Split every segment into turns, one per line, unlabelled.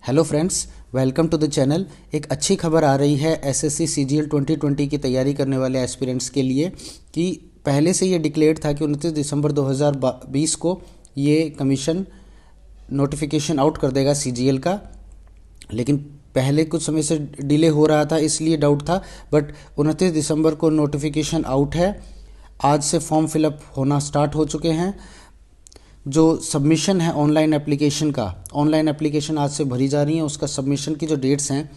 Hello friends, welcome to the channel. एक अच्छी खबर आ रही है एसएससी सीजीएल 2020 की तैयारी करने वाले एस्पिरेंट्स के लिए कि पहले से ये डिक्लेयर था कि 29 दिसंबर 2020 को ये कमीशन नोटिफिकेशन आउट कर देगा सीजीएल का। लेकिन पहले कुछ समय से डिले हो रहा था, इसलिए डाउट था। बट 29 दिसंबर को नोटिफिकेशन आउट है। आज से फॉर्म फिलअप होना स्टार्ट हो चुके हैं। जो सबमिशन है ऑनलाइन एप्लीकेशन का, ऑनलाइन एप्लीकेशन आज से भरी जा रही है। उसका सबमिशन की जो डेट्स हैं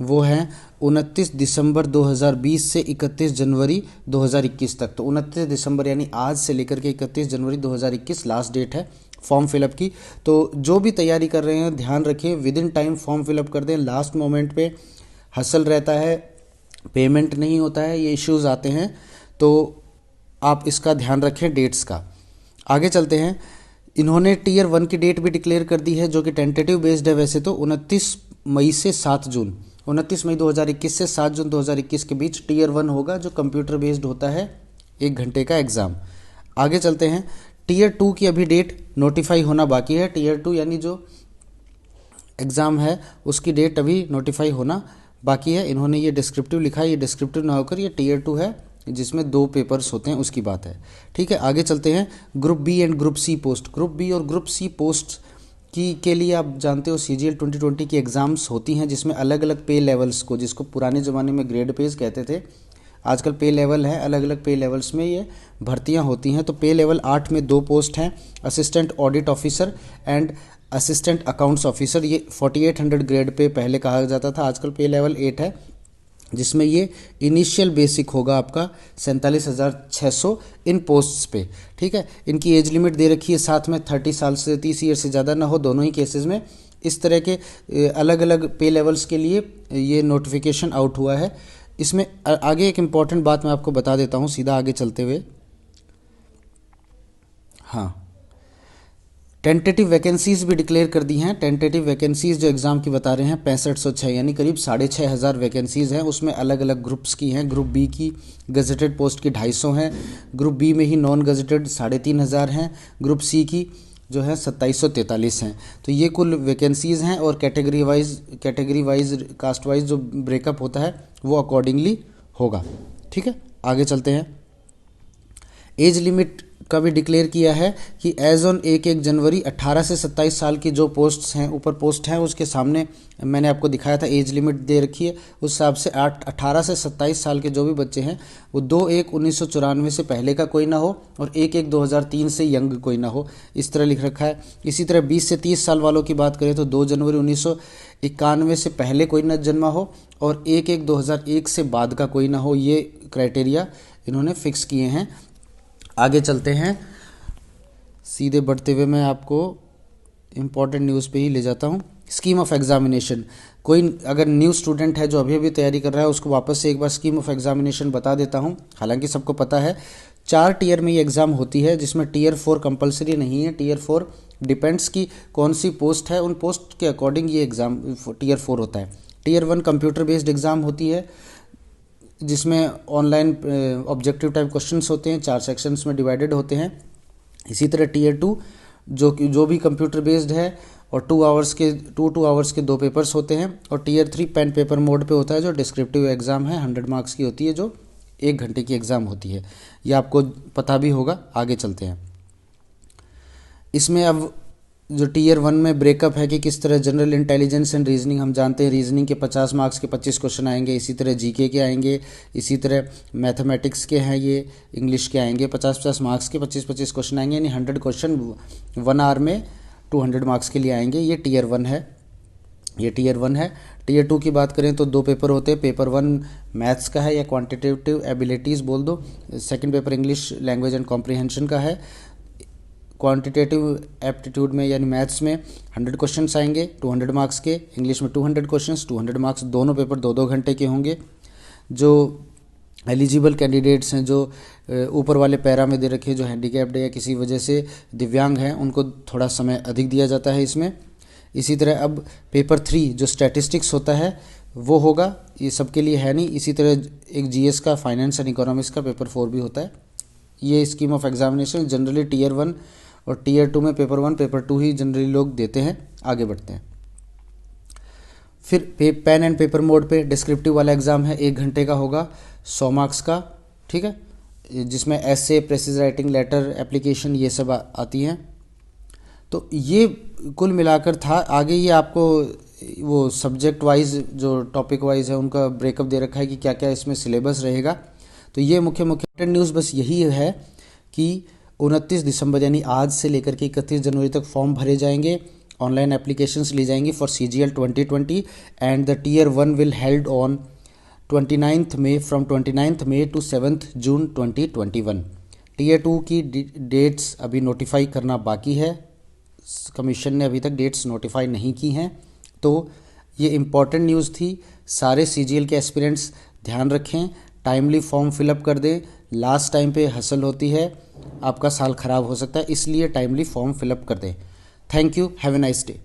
वो हैं 29 दिसंबर 2020 से 31 जनवरी 2021 तक। तो 29 दिसंबर यानी आज से लेकर के 31 जनवरी 2021 लास्ट डेट है फॉर्म फिलअप की। तो जो भी तैयारी कर रहे हैं ध्यान रखें, with in time form fill up कर दें। लास्ट मोमेंट पे हसल रहता है, पेमेंट नहीं होता है, ये इश्यूज़ आते हैं, तो आप इसका ध्यान रखें डेट्स का। आगे चलते हैं। इन्होंने टीयर 1 की डेट भी डिक्लेयर कर दी है, जो कि टेंटेटिव बेस्ड है वैसे तो। 29 मई से 7 जून 29 मई 2021 से 7 जून 2021 के बीच टीयर 1 होगा, जो कंप्यूटर बेस्ड होता है, 1 घंटे का एग्ज़ाम। आगे चलते हैं। टीयर 2 की अभी डेट नोटिफाई होना बाकी है। टीयर 2 यानी जो एग्ज़ाम है उसकी डेट अभी नोटिफाई होना बाकी है। इन्होंने ये डिस्क्रिप्टिव लिखा है, ये डिस्क्रिप्टिव ना होकर ये टीयर 2 है, जिसमें 2 पेपर्स होते हैं, उसकी बात है। ठीक है, आगे चलते हैं। Group B and group C post. Group B और ग्रुप सी पोस्ट के लिए आप जानते हो सीजीएल 2020 की एग्ज़ाम्स होती हैं, जिसमें अलग अलग पे लेवल्स को, जिसको पुराने ज़माने में ग्रेड पेज कहते थे, आजकल पे लेवल है, अलग अलग पे लेवल्स में ये भर्तियां होती हैं। तो पे लेवल 8 में 2 पोस्ट हैं, assistant audit officer and assistant accounts officer. ये 4800 ग्रेड पे पहले कहा जाता था, आजकल पे लेवल 8 है, जिसमें ये इनिशियल बेसिक होगा आपका 47,600 इन पोस्ट्स पे। ठीक है, इनकी एज लिमिट दे रखी है साथ में 30 साल से 30 ईयर से ज़्यादा ना हो, दोनों ही केसेस में। इस तरह के अलग अलग पे लेवल्स के लिए ये नोटिफिकेशन आउट हुआ है। इसमें आगे एक इम्पॉर्टेंट बात मैं आपको बता देता हूँ, सीधा आगे चलते हुए। हाँ, टेंटेटिव वैकेंसीज़ भी डिक्लेयर कर दी हैं। टेंटेटिव वैकेंसीज़ जो एग्ज़ाम की बता रहे हैं 6506, यानी करीब 6500 वैकेंसीज़ हैं। उसमें अलग अलग ग्रुप्स की हैं। ग्रुप बी की गजेटेड पोस्ट की 250 हैं। ग्रुप बी में ही नॉन गजेटेड 3500 हैं। ग्रुप सी की जो है 2743 हैं। तो ये कुल वैकेंसीज़ हैं, और कैटेगरी वाइज कास्ट वाइज जो ब्रेकअप होता है वो अकॉर्डिंगली होगा। ठीक है, आगे चलते हैं। एज लिमिट का भी डिक्लेयर किया है कि एज ऑन 1 जनवरी 18 से 27 साल की जो पोस्ट्स हैं, ऊपर पोस्ट हैं, उसके सामने मैंने आपको दिखाया था एज लिमिट दे रखी है। उस हिसाब से 18 से 27 साल के जो भी बच्चे हैं वो 2/1/1994 से पहले का कोई ना हो, और 1/1/2003 से यंग कोई ना हो, इस तरह लिख रखा है। इसी तरह 20 से 30 साल वालों की बात करें तो 2 जनवरी 1991 से पहले कोई न जन्मा हो, और 1/1/2001 से बाद का कोई ना हो। ये क्राइटेरिया इन्होंने फिक्स किए हैं। आगे चलते हैं। सीधे बढ़ते हुए मैं आपको इम्पॉर्टेंट न्यूज़ पे ही ले जाता हूँ। Scheme of examination. कोई अगर न्यू स्टूडेंट है जो अभी अभी तैयारी कर रहा है, उसको वापस से एक बार स्कीम ऑफ एग्जामिनेशन बता देता हूँ। हालांकि सबको पता है 4 टीयर में ये एग्ज़ाम होती है, जिसमें टीयर 4 कंपलसरी नहीं है। टीयर 4 डिपेंड्स की कौन सी पोस्ट है, उन पोस्ट के अकॉर्डिंग ये एग्ज़ाम टीयर 4 होता है। टीयर 1 कंप्यूटर बेस्ड एग्ज़ाम होती है, जिसमें ऑनलाइन ऑब्जेक्टिव टाइप क्वेश्चंस होते हैं, 4 सेक्शंस में डिवाइडेड होते हैं। इसी तरह टीयर 2 जो भी कंप्यूटर बेस्ड है, और 2 आवर्स के 2 पेपर्स होते हैं। और टीयर 3 पेन पेपर मोड पे होता है, जो डिस्क्रिप्टिव एग्ज़ाम है, 100 मार्क्स की होती है, जो 1 घंटे की एग्ज़ाम होती है। ये आपको पता भी होगा। आगे चलते हैं। इसमें अब जो टीयर 1 में ब्रेकअप है कि किस तरह जनरल इंटेलिजेंस एंड रीजनिंग, हम जानते हैं रीजनिंग के 50 मार्क्स के 25 क्वेश्चन आएंगे। इसी तरह जीके के आएंगे, इसी तरह मैथमेटिक्स के हैं, ये इंग्लिश के आएंगे। 50-50 मार्क्स के 25-25 क्वेश्चन आएंगे, यानी 100 क्वेश्चन 1 आवर में 200 मार्क्स के लिए आएंगे। ये टीयर 1 है। टीयर 2 की बात करें तो 2 पेपर होते हैं। पेपर 1 मैथ्स का है, या क्वान्टिटेटिव एबिलिटीज़ बोल दो। Second paper English language and comprehension का है। क्वांटिटेटिव एप्टीट्यूड में यानी मैथ्स में 100 क्वेश्चंस आएंगे 200 मार्क्स के। इंग्लिश में 200 क्वेश्चंस 200 मार्क्स। दोनों पेपर 2-2 घंटे के होंगे। जो एलिजिबल कैंडिडेट्स हैं, जो ऊपर वाले पैरा में दे रखे, जो हैंडीकैप्ड है या किसी वजह से दिव्यांग हैं, उनको थोड़ा समय अधिक दिया जाता है इसमें। इसी तरह अब पेपर 3 जो स्टैटिस्टिक्स होता है वो होगा, ये सबके लिए है नहीं। इसी तरह एक जीएस का, फाइनेंस एंड इकोनॉमिक्स का पेपर 4 भी होता है। ये scheme of examination generally tier 1 और टीयर 2 में पेपर 1 पेपर 2 ही जनरली लोग देते हैं। आगे बढ़ते हैं। फिर पेन एंड पेपर मोड पे डिस्क्रिप्टिव वाला एग्ज़ाम है, 1 घंटे का होगा, 100 मार्क्स का, ठीक है, जिसमें ऐसे, प्रेसिज राइटिंग, लेटर, एप्लीकेशन, ये सब आती हैं। तो ये कुल मिलाकर था। आगे ये आपको वो सब्जेक्ट वाइज जो टॉपिक वाइज है उनका ब्रेकअप दे रखा है कि क्या क्या इसमें सिलेबस रहेगा। तो ये मुख्य मुख्य न्यूज़ बस यही है कि 29 दिसंबर यानी आज से लेकर के 31 जनवरी तक फॉर्म भरे जाएंगे, ऑनलाइन एप्लीकेशंस ली जाएंगी for CGL 2020 and the Tier 1 will held on 29th May from 29th May to 7th June 2021। Tier 2 की डेट्स अभी नोटिफाई करना बाकी है, कमीशन ने अभी तक डेट्स नोटिफाई नहीं की हैं। तो ये इम्पॉर्टेंट न्यूज़ थी। सारे CGL के एस्पिरेंट्स ध्यान रखें, टाइमली फॉर्म फिलअप कर दें। लास्ट टाइम पे हसल होती है, आपका साल ख़राब हो सकता है, इसलिए टाइमली फॉर्म फिलअप कर दें। Thank you, have a nice day.